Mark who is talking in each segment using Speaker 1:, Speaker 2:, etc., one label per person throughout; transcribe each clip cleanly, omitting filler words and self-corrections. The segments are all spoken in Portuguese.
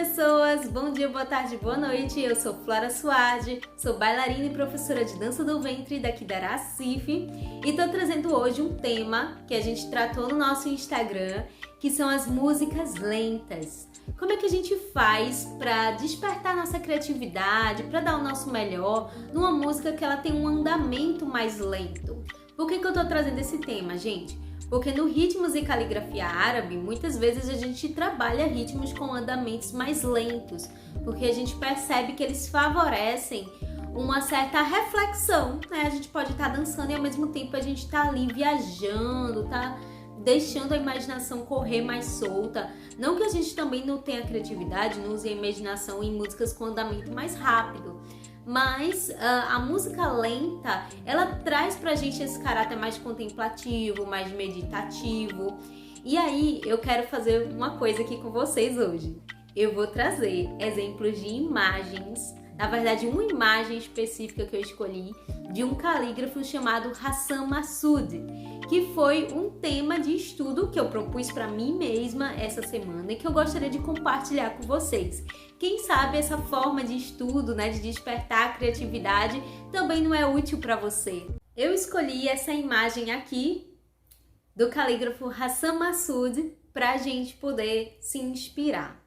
Speaker 1: pessoas! Bom dia, boa tarde, boa noite. Eu sou Flora Suardi, sou bailarina e professora de dança do ventre daqui da Recife e tô trazendo hoje um tema que a gente tratou no nosso Instagram, que são as músicas lentas. Como é que a gente faz para despertar nossa criatividade, para dar o nosso melhor numa música que ela tem um andamento mais lento? Por que eu tô trazendo esse tema, gente? Porque no ritmos e caligrafia árabe, muitas vezes a gente trabalha ritmos com andamentos mais lentos, porque a gente percebe que eles favorecem uma certa reflexão, né? A gente pode estar dançando e ao mesmo tempo a gente tá ali viajando, tá deixando a imaginação correr mais solta. Não que a gente também não tenha criatividade, não use a imaginação em músicas com andamento mais rápido, mas a música lenta, ela traz pra gente esse caráter mais contemplativo, mais meditativo. E aí eu quero fazer uma coisa aqui com vocês hoje. Eu vou trazer exemplos de imagens, na verdade uma imagem específica que eu escolhi de um calígrafo chamado Hassan Massoud, que foi um tema de estudo que eu propus para mim mesma essa semana e que eu gostaria de compartilhar com vocês. Quem sabe essa forma de estudo, né, de despertar a criatividade também não é útil para você. Eu escolhi essa imagem aqui do calígrafo Hassan Massoud para a gente poder se inspirar.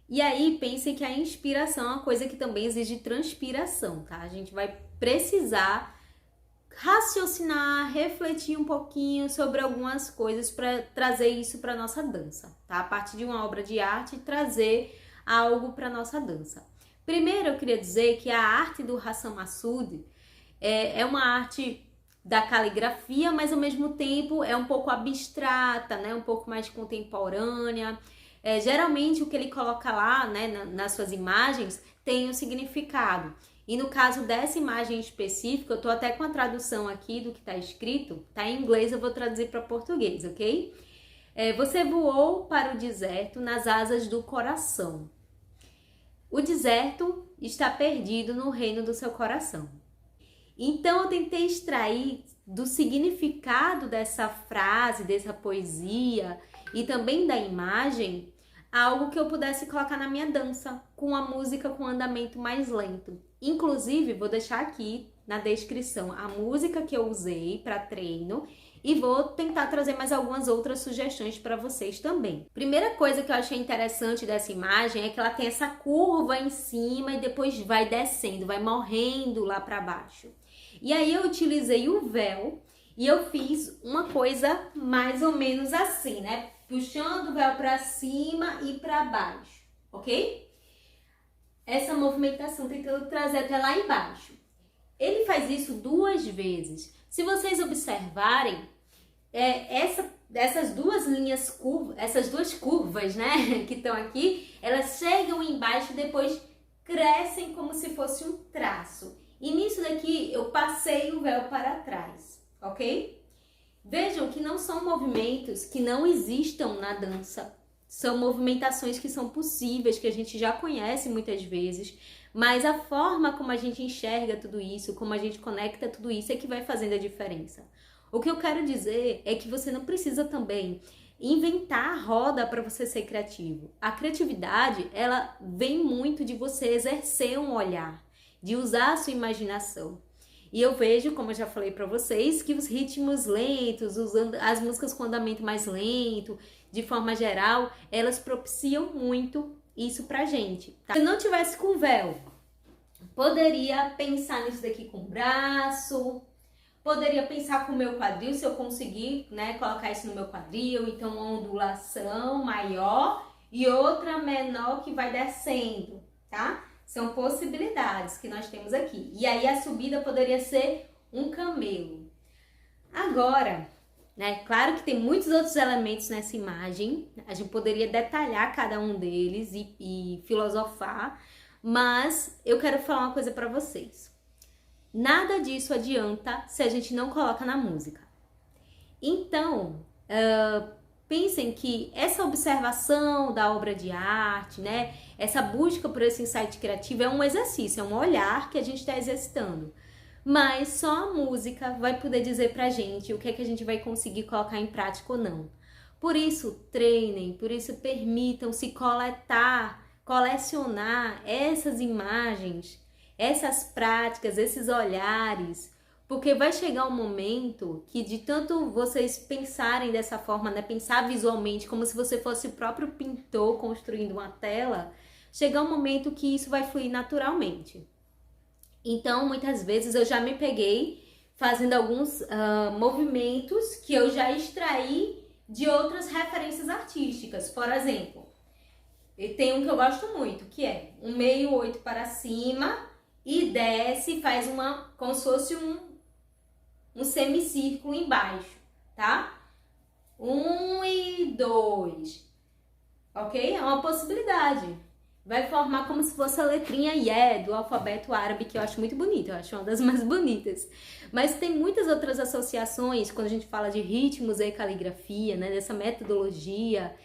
Speaker 1: E aí, pensem que a inspiração é uma coisa que também exige transpiração, tá? A gente vai precisar raciocinar, refletir um pouquinho sobre algumas coisas para trazer isso para nossa dança, tá? A partir de uma obra de arte, trazer algo para nossa dança. Primeiro, eu queria dizer que a arte do Hassan Massoud é uma arte da caligrafia, mas ao mesmo tempo é um pouco abstrata, né? Um pouco mais contemporânea. Geralmente o que ele coloca lá, né, nas suas imagens tem um significado. E no caso dessa imagem específica, eu tô até com a tradução aqui do que tá escrito, tá em inglês, eu vou traduzir para português, ok? Você voou para o deserto nas asas do coração. O deserto está perdido no reino do seu coração. Então eu tentei extrair do significado dessa frase, dessa poesia e também da imagem, algo que eu pudesse colocar na minha dança, com a música com andamento mais lento. Inclusive, vou deixar aqui na descrição a música que eu usei para treino e vou tentar trazer mais algumas outras sugestões para vocês também. Primeira coisa que eu achei interessante dessa imagem é que ela tem essa curva em cima e depois vai descendo, vai morrendo lá para baixo. E aí eu utilizei o véu e eu fiz uma coisa mais ou menos assim, né? Puxando o véu para cima e para baixo, ok? Essa movimentação tentando trazer até lá embaixo. Ele faz isso 2 vezes. Se vocês observarem, essas duas linhas curvas, essas duas curvas, né, que estão aqui, elas chegam embaixo e depois crescem como se fosse um traço. E nisso daqui eu passei o véu para trás, ok? Vejam que não são movimentos que não existam na dança. São movimentações que são possíveis, que a gente já conhece muitas vezes, mas a forma como a gente enxerga tudo isso, como a gente conecta tudo isso é que vai fazendo a diferença. O que eu quero dizer é que você não precisa também inventar a roda para você ser criativo. A criatividade, ela vem muito de você exercer um olhar, de usar a sua imaginação. E eu vejo, como eu já falei para vocês, que os ritmos lentos, as músicas com andamento mais lento, de forma geral, elas propiciam muito isso pra gente. Tá? Se eu não tivesse com véu, poderia pensar nisso daqui com o braço, poderia pensar com o meu quadril, se eu conseguir, né, colocar isso no meu quadril, então uma ondulação maior e outra menor que vai descendo, tá? São possibilidades que nós temos aqui. E aí a subida poderia ser um camelo. Agora, né, claro que tem muitos outros elementos nessa imagem. A gente poderia detalhar cada um deles e filosofar. Mas eu quero falar uma coisa para vocês. Nada disso adianta se a gente não coloca na música. Então, pensem que essa observação da obra de arte, né, essa busca por esse insight criativo é um exercício, é um olhar que a gente está exercitando. Mas só a música vai poder dizer pra gente o que é que a gente vai conseguir colocar em prática ou não. Por isso, treinem, por isso permitam-se coletar colecionar essas imagens, essas práticas, esses olhares, porque vai chegar um momento que de tanto vocês pensarem dessa forma, né, pensar visualmente como se você fosse o próprio pintor construindo uma tela, chegar um momento que isso vai fluir naturalmente. Então, muitas vezes eu já me peguei fazendo alguns movimentos que eu já extraí de outras referências artísticas. Por exemplo, tem um que eu gosto muito, que é um meio 8 para cima e desce, faz como se fosse um semicírculo embaixo, tá? 1 e 2, ok? É uma possibilidade. Vai formar como se fosse a letrinha Ye do alfabeto árabe, que eu acho muito bonita, eu acho uma das mais bonitas. Mas tem muitas outras associações, quando a gente fala de ritmos e caligrafia, né, dessa metodologia,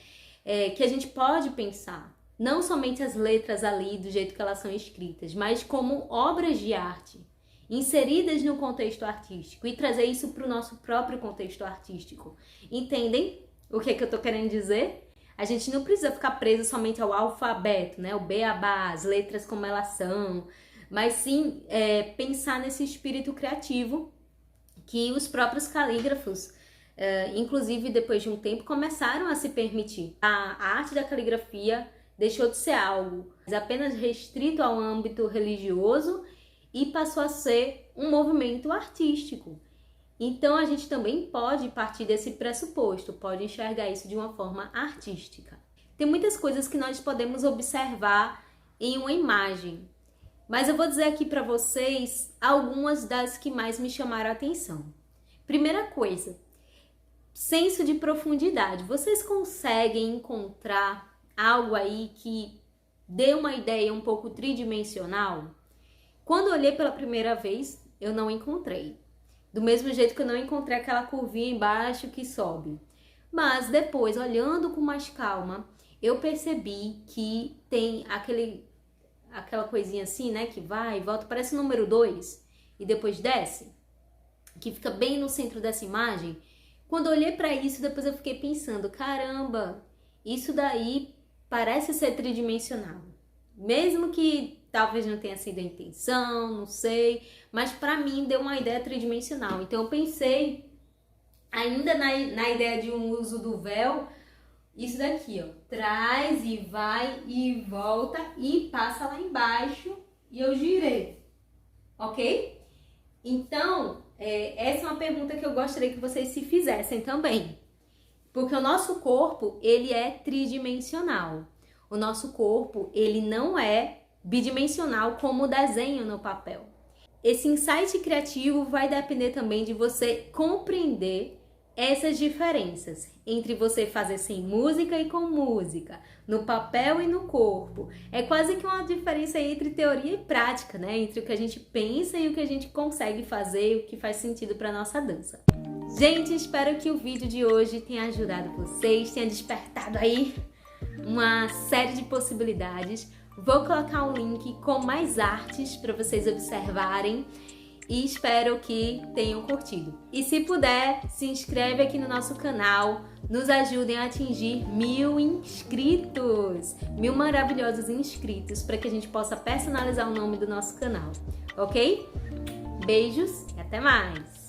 Speaker 1: que a gente pode pensar. Não somente as letras ali do jeito que elas são escritas, mas como obras de arte, inseridas no contexto artístico e trazer isso para o nosso próprio contexto artístico. Entendem o que eu tô querendo dizer? A gente não precisa ficar preso somente ao alfabeto, né? O beabá, as letras como elas são, mas sim pensar nesse espírito criativo que os próprios calígrafos, inclusive depois de um tempo, começaram a se permitir. A arte da caligrafia deixou de ser algo apenas restrito ao âmbito religioso e passou a ser um movimento artístico. Então, a gente também pode partir desse pressuposto, pode enxergar isso de uma forma artística. Tem muitas coisas que nós podemos observar em uma imagem, mas eu vou dizer aqui para vocês algumas das que mais me chamaram a atenção. Primeira coisa, senso de profundidade. Vocês conseguem encontrar algo aí que dê uma ideia um pouco tridimensional? Quando eu olhei pela primeira vez, eu não encontrei. Do mesmo jeito que eu não encontrei aquela curvinha embaixo que sobe. Mas depois, olhando com mais calma, eu percebi que tem aquela coisinha assim, né? Que vai e volta, parece o número 2 e depois desce. Que fica bem no centro dessa imagem. Quando eu olhei para isso, depois eu fiquei pensando, caramba, isso daí parece ser tridimensional. Mesmo que talvez não tenha sido a intenção, não sei, mas para mim deu uma ideia tridimensional. Então eu pensei, ainda na ideia de um uso do véu, isso daqui, ó, traz e vai e volta e passa lá embaixo e eu girei, ok? Então, essa é uma pergunta que eu gostaria que vocês se fizessem também, porque o nosso corpo, ele é tridimensional. O nosso corpo, ele não é bidimensional como o desenho no papel. Esse insight criativo vai depender também de você compreender essas diferenças entre você fazer sem música e com música, no papel e no corpo. É quase que uma diferença entre teoria e prática, né? Entre o que a gente pensa e o que a gente consegue fazer, o que faz sentido para nossa dança. Gente, espero que o vídeo de hoje tenha ajudado vocês, tenha despertado aí uma série de possibilidades. Vou colocar um link com mais artes para vocês observarem e espero que tenham curtido. E se puder, se inscreve aqui no nosso canal, nos ajudem a atingir 1000 inscritos, 1000 maravilhosos inscritos, para que a gente possa personalizar o nome do nosso canal, ok? Beijos e até mais!